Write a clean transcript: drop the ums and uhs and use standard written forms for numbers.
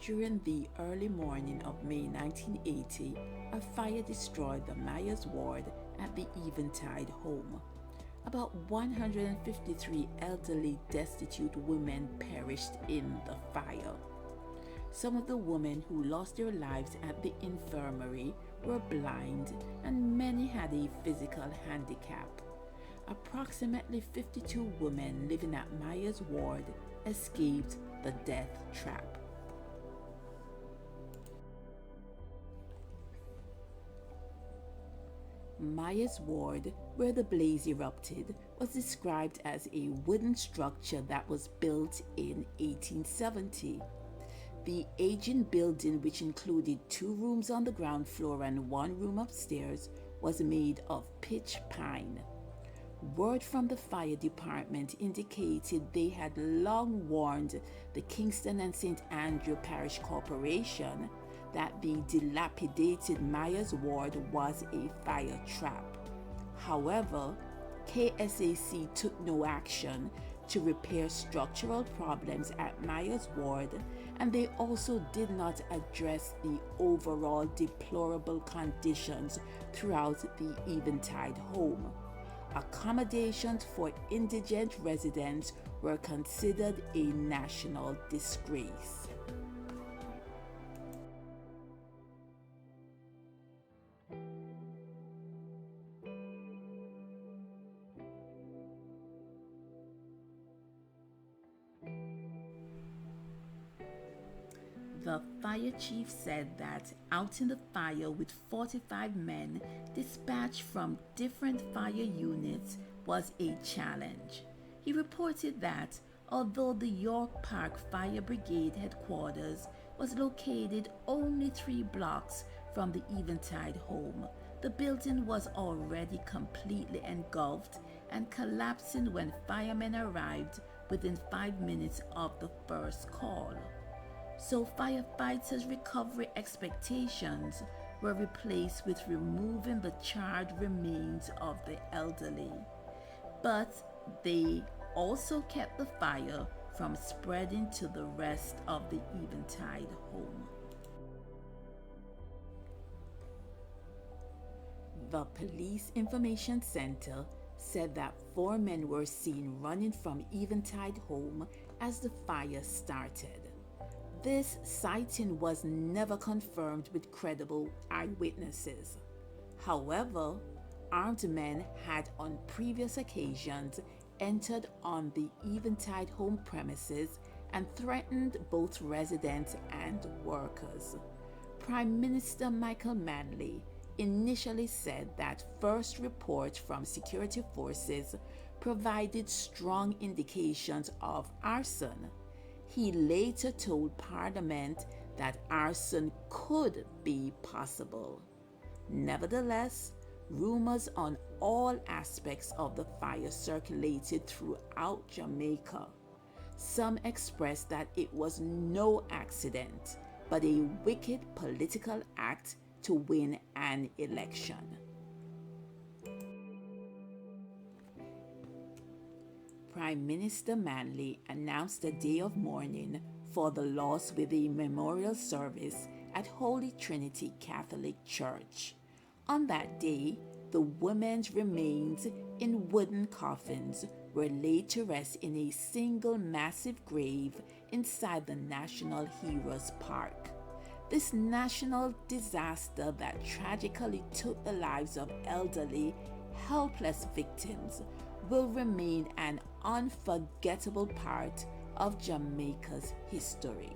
During the early morning of May 1980, a fire destroyed the Myers ward at the Eventide Home. About 153 elderly, destitute women perished in the fire. Some of the women who lost their lives at the infirmary were blind, and many had a physical handicap. Approximately 52 women living at Myers ward escaped the death trap. Myers ward, where the blaze erupted, was described as a wooden structure that was built in 1870. The aging building, which included 2 rooms on the ground floor and 1 room upstairs, was made of pitch pine. Word from the fire department indicated they had long warned the Kingston and St. Andrew Parish Corporation that the dilapidated Myers ward was a fire trap. However, KSAC took no action to repair structural problems at Myers ward, and they also did not address the overall deplorable conditions throughout the Eventide home. Accommodations for indigent residents were considered a national disgrace. The fire chief said that out in the fire with 45 men dispatched from different fire units was a challenge. He reported that although the York Park Fire Brigade headquarters was located only 3 blocks from the Eventide home, the building was already completely engulfed and collapsing when firemen arrived within 5 minutes of the first call. So firefighters' recovery expectations were replaced with removing the charred remains of the elderly. But they also kept the fire from spreading to the rest of the Eventide home. The Police Information Center said that 4 men were seen running from Eventide home as the fire started. This sighting was never confirmed with credible eyewitnesses. However, armed men had on previous occasions entered on the Eventide home premises and threatened both residents and workers. Prime Minister Michael Manley initially said that first reports from security forces provided strong indications of arson. He later told Parliament that arson could be possible. Nevertheless, rumors on all aspects of the fire circulated throughout Jamaica. Some expressed that it was no accident, but a wicked political act to win an election. Prime Minister Manley announced a day of mourning for the loss with a memorial service at Holy Trinity Catholic Church. On that day, the women's remains in wooden coffins were laid to rest in a single massive grave inside the National Heroes Park. This national disaster that tragically took the lives of elderly, helpless victims will remain an unforgettable part of Jamaica's history.